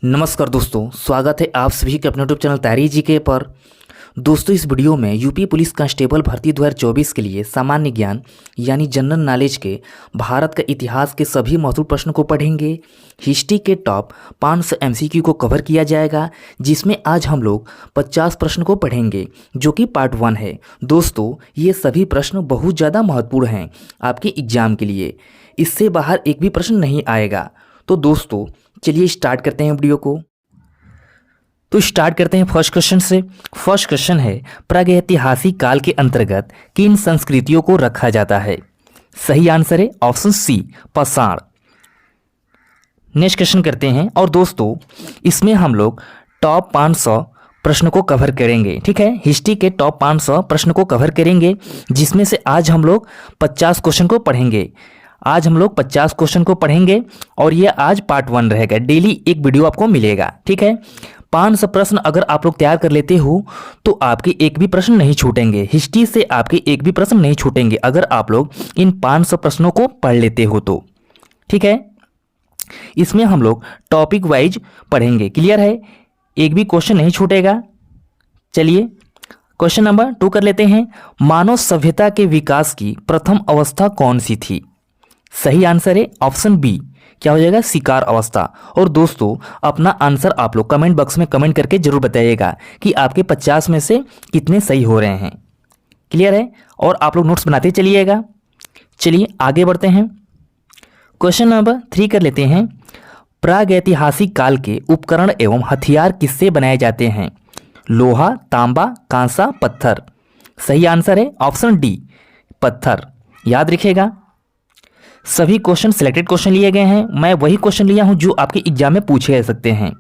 नमस्कार दोस्तों, स्वागत है आप सभी के अपने यूट्यूब चैनल तैयारी जीके पर। दोस्तों, इस वीडियो में यूपी पुलिस कांस्टेबल भर्ती 2024 के लिए सामान्य ज्ञान यानी जनरल नॉलेज के भारत का इतिहास के सभी महत्वपूर्ण प्रश्नों को पढ़ेंगे। हिस्ट्री के टॉप 500 एमसीक्यू को कवर किया जाएगा, जिसमें आज हम लोग 50 प्रश्न को पढ़ेंगे, जो कि पार्ट 1 है। दोस्तों, ये सभी प्रश्न बहुत ज़्यादा महत्वपूर्ण हैं आपके एग्जाम के लिए। इससे बाहर एक भी प्रश्न नहीं आएगा। तो दोस्तों, चलिए स्टार्ट करते हैं वीडियो को। तो स्टार्ट करते हैं फर्स्ट क्वेश्चन से। फर्स्ट क्वेश्चन है, प्रागैतिहासिक काल के अंतर्गत किन संस्कृतियों को रखा जाता है? सही आंसर है ऑप्शन सी, पाषाण। नेक्स्ट क्वेश्चन करते हैं, और दोस्तों इसमें हम लोग टॉप 500 प्रश्न को कवर करेंगे। ठीक है, हिस्ट्री के टॉप 500 प्रश्न को कवर करेंगे, जिसमें से आज हम लोग 50 क्वेश्चन को पढ़ेंगे। आज हम लोग 50 क्वेश्चन को पढ़ेंगे और ये आज पार्ट 1 रहेगा। डेली एक वीडियो आपको मिलेगा। ठीक है, 500 प्रश्न अगर आप लोग तैयार कर लेते हो तो आपके एक भी प्रश्न नहीं छूटेंगे। हिस्ट्री से आपके एक भी प्रश्न नहीं छूटेंगे अगर आप लोग इन 500 प्रश्नों को पढ़ लेते हो तो। ठीक है, इसमें हम लोग टॉपिक वाइज पढ़ेंगे। क्लियर है? एक भी क्वेश्चन नहीं छूटेगा। चलिए क्वेश्चन नंबर 2 कर लेते हैं। मानव सभ्यता के विकास की प्रथम अवस्था कौन सी थी? सही आंसर है ऑप्शन बी, क्या हो जाएगा? शिकार अवस्था। और दोस्तों, अपना आंसर आप लोग कमेंट बॉक्स में कमेंट करके जरूर बताइएगा कि आपके 50 में से कितने सही हो रहे हैं। क्लियर है? और आप लोग नोट्स बनाते चलिएगा। चलिए आगे बढ़ते हैं। क्वेश्चन नंबर 3 कर लेते हैं। प्रागैतिहासिक काल के उपकरण एवं हथियार किससे बनाए जाते हैं? लोहा, तांबा, कांसा, पत्थर। सही आंसर है ऑप्शन डी, पत्थर। याद रखिएगा, सभी क्वेश्चन सिलेक्टेड क्वेश्चन लिए गए हैं। मैं वही क्वेश्चन लिया हूं जो आपके एग्जाम में पूछे जा सकते हैं।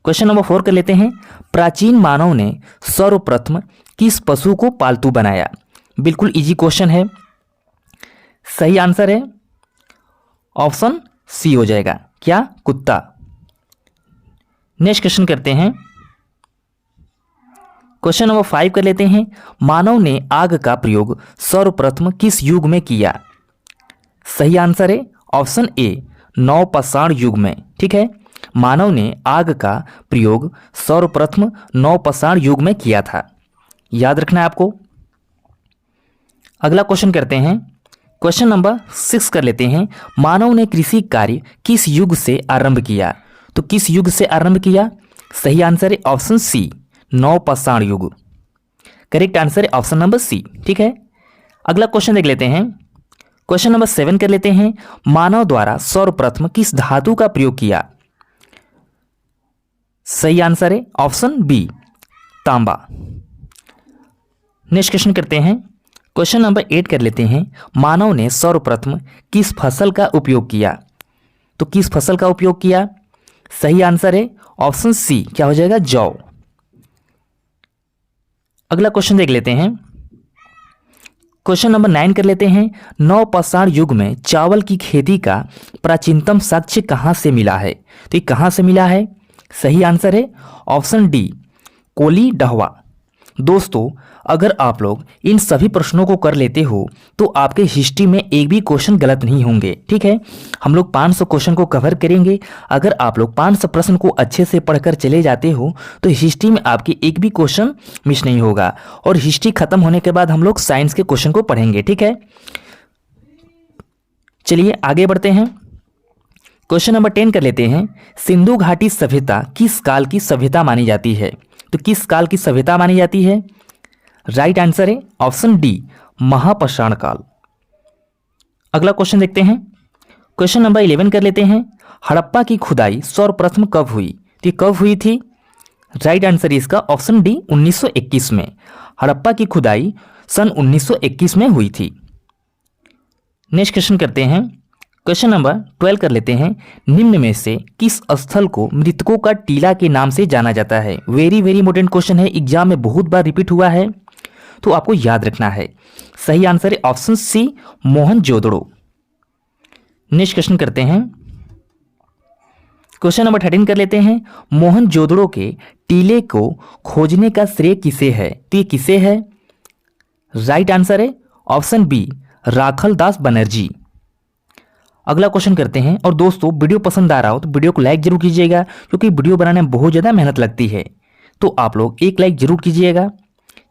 क्वेश्चन नंबर 4 कर लेते हैं। प्राचीन मानव ने सर्वप्रथम किस पशु को पालतू बनाया? बिल्कुल इजी क्वेश्चन है। सही आंसर है ऑप्शन सी हो जाएगा, क्या? कुत्ता। नेक्स्ट क्वेश्चन करते हैं। क्वेश्चन नंबर 5 कर लेते हैं। मानव ने आग का प्रयोग सर्वप्रथम किस युग में किया? सही आंसर है ऑप्शन ए, नवपाषाण युग में। ठीक है, मानव ने आग का प्रयोग सर्वप्रथम नवपाषाण युग में किया था। याद रखना है आपको। अगला क्वेश्चन करते हैं। क्वेश्चन नंबर 6 कर लेते हैं। मानव ने कृषि कार्य किस युग से आरंभ किया? तो किस युग से आरंभ किया? सही आंसर है ऑप्शन सी, नवपाषाण युग। करेक्ट आंसर है ऑप्शन नंबर सी। ठीक है, अगला क्वेश्चन देख लेते हैं। क्वेश्चन नंबर 7 कर लेते हैं। मानव द्वारा सर्वप्रथम किस धातु का प्रयोग किया? सही आंसर है ऑप्शन बी, तांबा। नेक्स्ट क्वेश्चन करते हैं। क्वेश्चन नंबर 8 कर लेते हैं। मानव ने सर्वप्रथम किस फसल का उपयोग किया? तो किस फसल का उपयोग किया? सही आंसर है ऑप्शन सी, क्या हो जाएगा? जौ। अगला क्वेश्चन देख लेते हैं। क्वेश्चन नंबर 9 कर लेते हैं। नवपाषाण युग में चावल की खेती का प्राचीनतम साक्ष्य कहां से मिला है? तो ये कहां से मिला है? सही आंसर है ऑप्शन डी, कोली डहवा। दोस्तों, अगर आप लोग इन सभी प्रश्नों को कर लेते हो तो आपके हिस्ट्री में एक भी क्वेश्चन गलत नहीं होंगे। ठीक है, हम लोग 500 क्वेश्चन को कवर करेंगे। अगर आप लोग 500 प्रश्न को अच्छे से पढ़कर चले जाते हो तो हिस्ट्री में आपके एक भी क्वेश्चन मिस नहीं होगा। और हिस्ट्री खत्म होने के बाद हम लोग साइंस के क्वेश्चन को पढ़ेंगे। ठीक है, चलिए आगे बढ़ते हैं। क्वेश्चन नंबर 10 कर लेते हैं। सिंधु घाटी सभ्यता किस काल की सभ्यता मानी जाती है? तो किस काल की सभ्यता मानी जाती है? राइट आंसर है ऑप्शन डी, महापाषाण काल। अगला क्वेश्चन देखते हैं। क्वेश्चन नंबर 11 कर लेते हैं। हड़प्पा की खुदाई सर्वप्रथम कब हुई? तो ये कब हुई थी? राइट आंसर इसका ऑप्शन डी, 1921 में। हड़प्पा की खुदाई सन 1921 में हुई थी। नेक्स्ट क्वेश्चन करते हैं। क्वेश्चन नंबर 12 कर लेते हैं। निम्न में से किस स्थल को मृतकों का टीला के नाम से जाना जाता है? वेरी वेरी इंपॉर्टेंट क्वेश्चन है, एग्जाम में बहुत बार रिपीट हुआ है, तो आपको याद रखना है। सही आंसर है option C, Mohenjodaro. Next question करते हैं। क्वेश्चन नंबर 13 कर लेते हैं। मोहनजोदड़ो के टीले को खोजने का श्रेय किसे है? तो ये किसे है? राइट आंसर है ऑप्शन बी, राखल दास बनर्जी। अगला क्वेश्चन करते हैं। और दोस्तों वीडियो पसंद आ रहा हो तो वीडियो को लाइक जरूर कीजिएगा, क्योंकि वीडियो बनाने में बहुत ज़्यादा मेहनत लगती है, तो आप लोग एक लाइक जरूर कीजिएगा।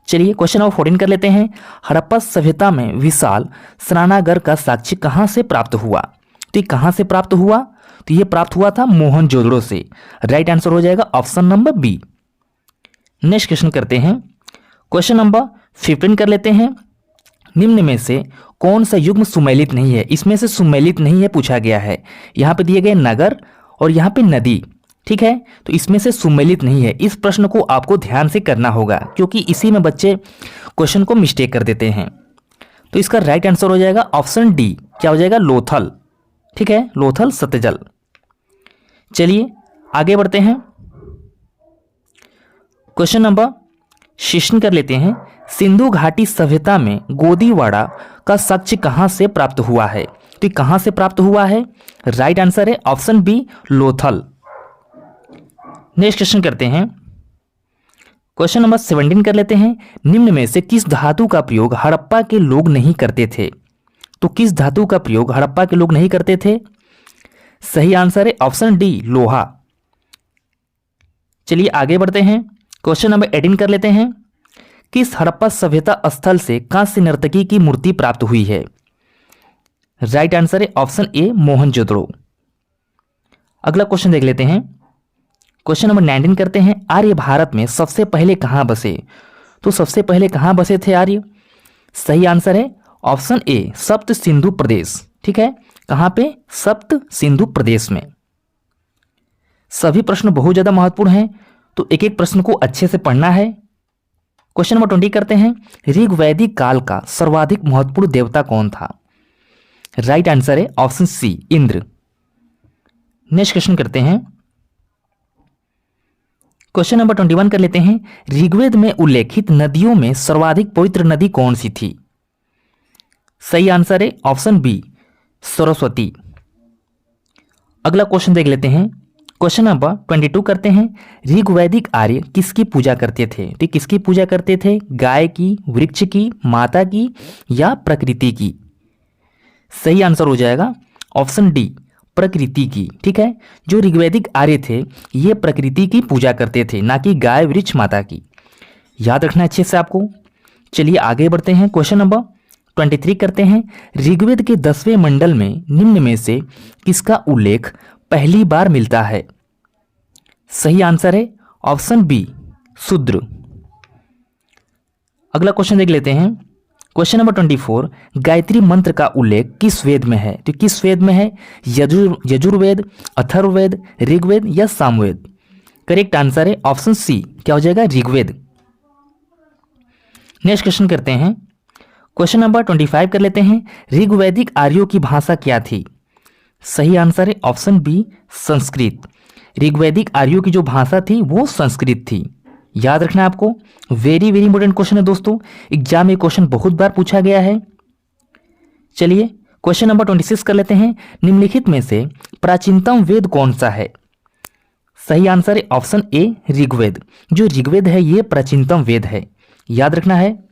चलिए क्वेश्चन नंबर 14 कर लेते हैं। हड़प्पा सभ्यता में विशाल स्नानागार का साक्ष्य कहाँ से प्राप्त हुआ? तो ये कहाँ से प्राप्त हुआ? तो ये प्राप्त हुआ था मोहनजोदड़ो से। राइट आंसर हो जाएगा option number B. Next question करते हैं। क्वेश्चन नंबर 15 कर लेते हैं। निम्न में से कौन सा युग्म सुमेलित नहीं है? इसमें से सुमेलित नहीं है पूछा गया है। यहाँ पे दिए गए नगर और यहाँ पे नदी, ठीक है, तो इसमें से सुमेलित नहीं है। इस प्रश्न को आपको ध्यान से करना होगा, क्योंकि इसी में बच्चे क्वेश्चन को मिस्टेक कर देते हैं। तो इसका राइट आंसर हो जाएगा ऑप्शन डी। क्या हो जाएगा? लोथल। ठीक है, लोथल सतजल। चलिए आगे बढ़ते हैं। क्वेश्चन नंबर 16 कर लेते हैं। सिंधु घाटी सभ्यता में गोदीवाड़ा का साक्ष्य कहां से प्राप्त हुआ है? तो कहां से प्राप्त हुआ है? राइट आंसर है option B, Lothal. Next question करते हैं। क्वेश्चन नंबर 17 कर लेते हैं। निम्न में से किस धातु का प्रयोग हड़प्पा के लोग नहीं करते थे? तो किस धातु का प्रयोग हड़प्पा के लोग नहीं करते थे? सही आंसर है ऑप्शन डी, लोहा। चलिए आगे बढ़ते हैं। क्वेश्चन नंबर 18 कर लेते हैं। किस हड़प्पा सभ्यता स्थल से कांस्य नर्तकी की मूर्ति प्राप्त हुई है? राइट आंसर है ऑप्शन ए, मोहनजोदड़ो। अगला क्वेश्चन देख लेते हैं। क्वेश्चन नंबर 19 करते हैं। आर्य भारत में सबसे पहले कहां बसे? तो सबसे पहले कहां बसे थे आर्य? सही आंसर है ऑप्शन ए, सप्त सिंधु प्रदेश। ठीक है, कहां पे? सप्त सिंधु प्रदेश में। सभी प्रश्न बहुत ज्यादा महत्वपूर्ण हैं, तो एक एक प्रश्न को अच्छे से पढ़ना है। क्वेश्चन नंबर 20 करते हैं। ऋग्वैदिक काल का सर्वाधिक महत्वपूर्ण देवता कौन था? राइट आंसर है option C, Indra. Next question करते हैं। क्वेश्चन नंबर 21 कर लेते हैं। ऋग्वेद में उल्लेखित नदियों में सर्वाधिक पवित्र नदी कौन सी थी? सही आंसर है ऑप्शन बी, सरस्वती। अगला क्वेश्चन देख लेते हैं। क्वेश्चन नंबर 22 करते हैं। ऋग्वैदिक आर्य किसकी पूजा करते थे? तो किसकी पूजा करते थे? गाय की, वृक्ष की, माता की या प्रकृति की? सही आंसर हो जाएगा ऑप्शन डी, प्रकृति की। ठीक है, जो ऋग्वैदिक आर्य थे ये प्रकृति की पूजा करते थे, ना कि गाय, वृक्ष, माता की। याद रखना अच्छे से आपको। चलिए आगे बढ़ते हैं। क्वेश्चन नंबर 23 करते हैं। ऋग्वेद के 10वें मंडल में निम्न में से किसका उल्लेख पहली बार मिलता है? सही आंसर है ऑप्शन बी, शूद्र। अगला क्वेश्चन देख लेते हैं। Question number 24। गायत्री मंत्र का उल्लेख किस वेद में है? तो किस वेद में है? यजुर्वेद, अथर्ववेद, ऋग्वेद या सामवेद? करेक्ट आंसर है ऑप्शन सी, क्या हो जाएगा? ऋग्वेद। नेक्स्ट क्वेश्चन करते हैं। क्वेश्चन नंबर 25 कर लेते हैं। ऋग्वैदिक आर्यों की भाषा क्या थी? सही आंसर है ऑप्शन बी, संस्कृत। ऋग्वैदिक आर्यों की जो भाषा थी वो संस्कृत थी। याद रखना आपको, वेरी वेरी इंपॉर्टेंट क्वेश्चन है दोस्तों, एग्जाम में क्वेश्चन बहुत बार पूछा गया है। चलिए क्वेश्चन नंबर 26 कर लेते हैं। निम्नलिखित में से प्राचीनतम वेद कौन सा है? सही आंसर है ऑप्शन ए, ऋग्वेद। जो ऋग्वेद है ये प्राचीनतम वेद है, याद रखना है।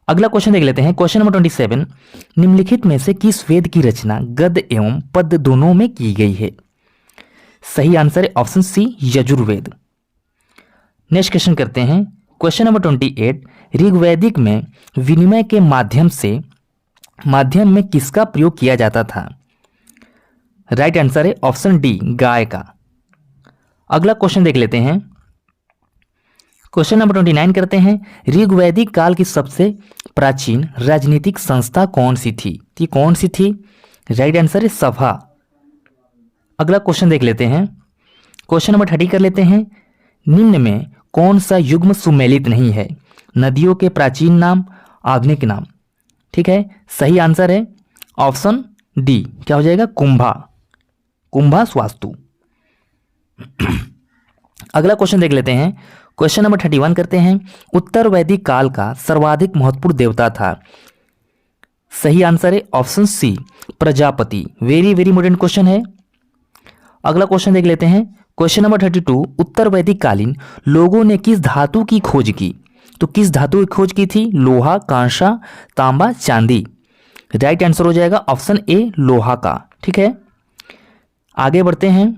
अगला क्वेश्चन देख लेते हैं। Question number 27। निम्नलिखित में से किस वेद की रचना गद्य एवं पद्य दोनों में की गई है? सही आंसर है option C, Yajurveda. Next question करते हैं। Question number 28। ऋग्वैदिक में विनिमय के माध्यम में किसका प्रयोग किया जाता था? राइट आंसर है ऑप्शन डी, गाय का। अगला क्वेश्चन देख लेते हैं। क्वेश्चन नंबर 29 करते हैं। ऋग्वैदिक काल की सबसे प्राचीन राजनीतिक संस्था कौन सी थी? तो कौन सी थी? राइट आंसर है सभा। अगला क्वेश्चन देख लेते हैं। क्वेश्चन नंबर 30 कर लेते हैं। निम्न में कौन सा युग्म सुमेलित नहीं है? नदियों के प्राचीन नाम, आधुनिक नाम। ठीक है, सही आंसर है ऑप्शन डी, क्या हो जाएगा? कुंभा, कुंभा स्वास्तु। अगला क्वेश्चन देख लेते हैं। क्वेश्चन नंबर 31 करते हैं। उत्तर वैदिक काल का सर्वाधिक महत्वपूर्ण देवता था? सही आंसर है option C, Prajapati. Very very important question है। अगला क्वेश्चन देख लेते हैं। Question number 32। उत्तर वैदिक कालीन लोगों ने किस धातु की खोज की? तो किस धातु की खोज की थी? लोहा, कांसा, तांबा, चांदी। राइट आंसर हो जाएगा ऑप्शन ए लोहा का। ठीक है, आगे बढ़ते हैं।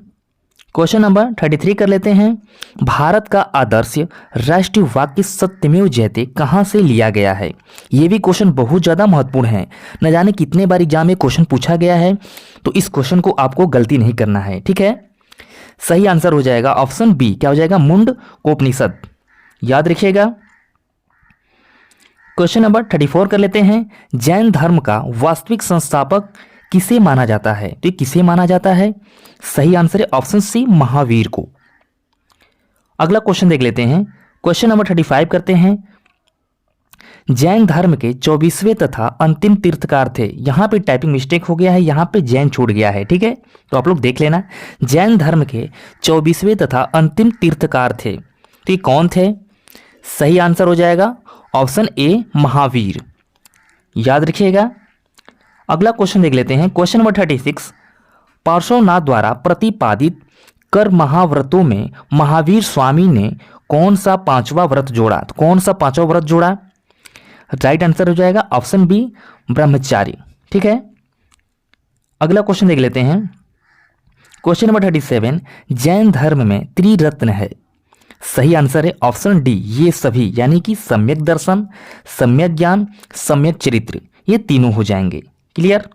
क्वेश्चन नंबर 33 कर लेते हैं। भारत का आदर्श राष्ट्रीय वाक्य सत्यमेव जयते कहाँ से लिया गया है? ये भी क्वेश्चन बहुत ज़्यादा महत्वपूर्ण है, न जाने कितने बार एग्जाम में क्वेश्चन पूछा गया है, तो इस क्वेश्चन को आपको गलती नहीं करना है। ठीक है, सही आंसर हो जाएगा ऑप्शन बी, क्या हो जाएगा? मुंडकोपनिषद, याद रखिएगा। क्वेश्चन नंबर 34 कर लेते हैं। जैन धर्म का वास्तविक संस्थापक किसे माना जाता है? तो ये किसे माना जाता है? सही आंसर है ऑप्शन सी, महावीर को। अगला क्वेश्चन देख लेते हैं। क्वेश्चन नंबर 35 करते हैं। जैन धर्म के 24वें तथा अंतिम तीर्थकार थे। यहां पे टाइपिंग मिस्टेक हो गया है, यहां पे जैन छूट गया है। ठीक है, तो आप लोग देख लेना। जैन धर्म के 24वें तथा अंतिम तीर्थकार थे, तो ये कौन थे? सही आंसर हो जाएगा ऑप्शन ए, महावीर, याद रखिएगा। अगला क्वेश्चन देख लेते हैं। Question number 36। पार्श्वनाथ द्वारा प्रतिपादित कर महाव्रतों में महावीर स्वामी ने कौन सा पांचवा व्रत जोड़ा? तो कौन सा पांचवा व्रत जोड़ा? राइट आंसर हो जाएगा ऑप्शन बी, ब्रह्मचारी। ठीक है, अगला क्वेश्चन देख लेते हैं। Question number 37। जैन धर्म में त्रिरत्न है। सही आंसर है ऑप्शन डी, ये सभी, यानी कि सम्यक दर्शन, सम्यक ज्ञान, सम्यक चरित्र, ये तीनों हो जाएंगे। क्लियर,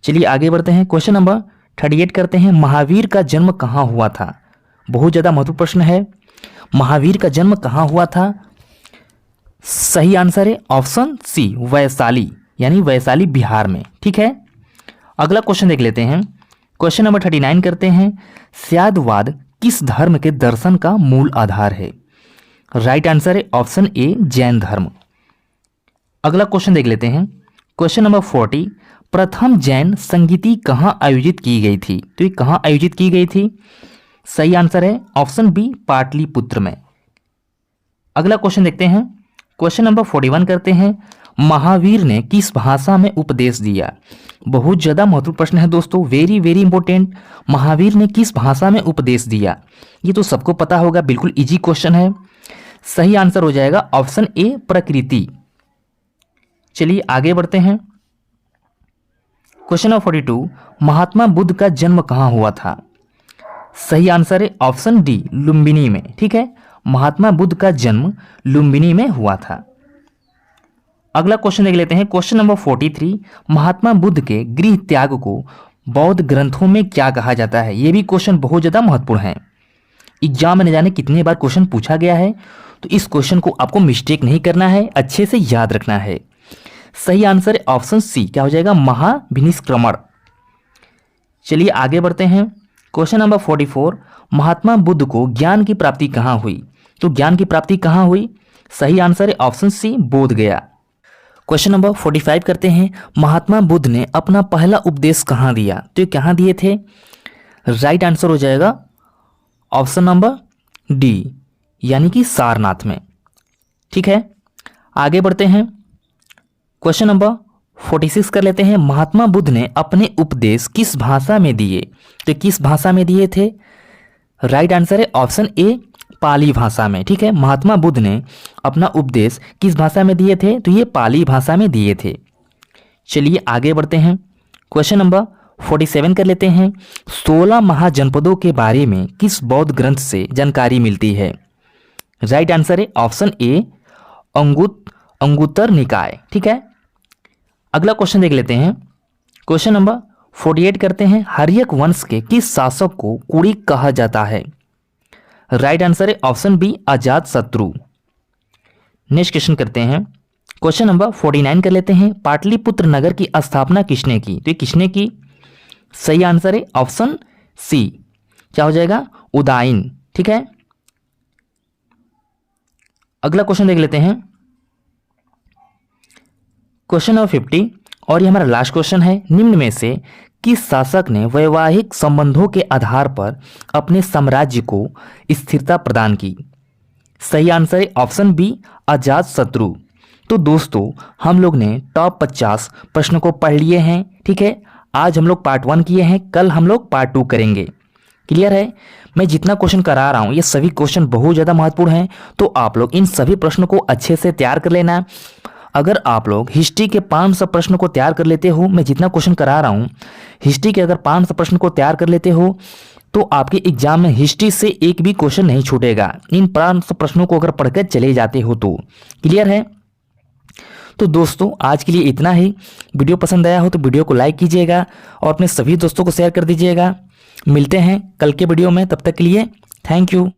चलिए आगे बढ़ते हैं। क्वेश्चन नंबर 38 करते हैं। महावीर का जन्म कहाँ हुआ था? बहुत ज़्यादा महत्वपूर्ण प्रश्न है। महावीर का जन्म कहाँ हुआ था? सही आंसर है ऑप्शन सी, वैशाली, यानी वैशाली बिहार में। ठीक है, अगला क्वेश्चन देख लेते हैं। क्वेश्चन नंबर 39 करते हैं। स्यादवाद किस धर्म के दर्शन का मूल आधार है? राइट आंसर है ऑप्शन ए, जैन धर्म। अगला क्वेश्चन देख लेते हैं। Question number 40। प्रथम जैन संगीति कहाँ आयोजित की गई थी? तो ये कहाँ आयोजित की गई थी? सही आंसर है ऑप्शन बी, पाटलिपुत्र में। अगला क्वेश्चन देखते हैं। क्वेश्चन नंबर 41 करते हैं। महावीर ने किस भाषा में उपदेश दिया? बहुत ज़्यादा महत्वपूर्ण प्रश्न है दोस्तों, वेरी वेरी इंपॉर्टेंट। महावीर ने किस भाषा में उपदेश दिया? ये तो सबको पता होगा, बिल्कुल इजी क्वेश्चन है। सही आंसर हो जाएगा ऑप्शन ए, प्रकृति। चलिए आगे बढ़ते हैं। Question number 42। महात्मा बुद्ध का जन्म कहाँ हुआ था? सही आंसर है ऑप्शन डी, लुम्बिनी में। ठीक है, महात्मा बुद्ध का जन्म लुम्बिनी में हुआ था। अगला क्वेश्चन देख लेते हैं। Question number 43। महात्मा बुद्ध के गृह त्याग को बौद्ध ग्रंथों में क्या कहा जाता है? यह भी क्वेश्चन बहुत ज़्यादा महत्वपूर्ण है। एग्जाम में न जाने कितने बार क्वेश्चन पूछा गया है, तो इस क्वेश्चन को आपको मिस्टेक नहीं करना है, अच्छे से याद रखना है। सही आंसर है ऑप्शन सी, क्या हो जाएगा? महाभिनिष्क्रमण। चलिए आगे बढ़ते हैं। Question number 44। महात्मा बुद्ध को ज्ञान की प्राप्ति कहाँ हुई? तो ज्ञान की प्राप्ति कहाँ हुई? सही आंसर है ऑप्शन सी, बोध गया। क्वेश्चन नंबर 45 करते हैं। महात्मा बुद्ध ने अपना पहला उपदेश कहाँ दिया? तो ये कहाँ दिए थे? राइट आंसर हो जाएगा ऑप्शन नंबर डी, यानी कि सारनाथ में। ठीक है, आगे बढ़ते हैं। क्वेश्चन नंबर 46 कर लेते हैं। महात्मा बुद्ध ने अपने उपदेश किस भाषा में दिए? तो किस भाषा में दिए थे? राइट आंसर है ऑप्शन ए, पाली भाषा में। ठीक है, महात्मा बुद्ध ने अपना उपदेश किस भाषा में दिए थे? तो ये पाली भाषा में दिए थे। चलिए आगे बढ़ते हैं। क्वेश्चन नंबर 47 कर लेते हैं। 16 महाजनपदों के बारे में किस बौद्ध ग्रंथ से जानकारी मिलती है? राइट आंसर है ऑप्शन ए, अंगुत्तर निकाय। ठीक है, अगला क्वेश्चन देख लेते हैं। क्वेश्चन नंबर 48 करते हैं। हर्यक वंश के किस शासक को कुड़ी कहा जाता है? राइट आंसर है ऑप्शन बी, अजात शत्रु। नेक्स्ट क्वेश्चन करते हैं। क्वेश्चन नंबर 49 कर लेते हैं। पाटलिपुत्र नगर की स्थापना किसने की? तो ये किसने की? सही आंसर है ऑप्शन सी, क्या हो जाएगा? उदाइन। ठीक है, अगला क्वेश्चन देख लेते हैं। क्वेश्चन नंबर 50 और ये हमारा लास्ट क्वेश्चन है। निम्न में से किस शासक ने वैवाहिक संबंधों के आधार पर अपने साम्राज्य को स्थिरता प्रदान की? सही आंसर है ऑप्शन बी, अजात शत्रु। तो दोस्तों हम लोग ने टॉप 50 प्रश्नों को पढ़ लिए हैं। ठीक है, आज हम लोग पार्ट 1 किए हैं, कल हम लोग पार्ट 2 करेंगे। क्लियर है? मैं जितना क्वेश्चन करा रहा हूँ ये सभी क्वेश्चन बहुत ज़्यादा महत्वपूर्ण हैं, तो आप लोग इन सभी प्रश्नों को अच्छे से तैयार कर लेना। अगर आप लोग हिस्ट्री के 500 प्रश्न को तैयार कर लेते हो, मैं जितना क्वेश्चन करा रहा हूँ हिस्ट्री के अगर 500 प्रश्न को तैयार कर लेते हो तो आपके एग्जाम में हिस्ट्री से एक भी क्वेश्चन नहीं छूटेगा। इन 500 प्रश्नों को अगर पढ़कर चले जाते हो तो। क्लियर है? तो दोस्तों आज के लिए इतना ही। वीडियो पसंद आया हो तो वीडियो को लाइक कीजिएगा और अपने सभी दोस्तों को शेयर कर दीजिएगा। मिलते हैं कल के वीडियो में, तब तक के लिए थैंक यू।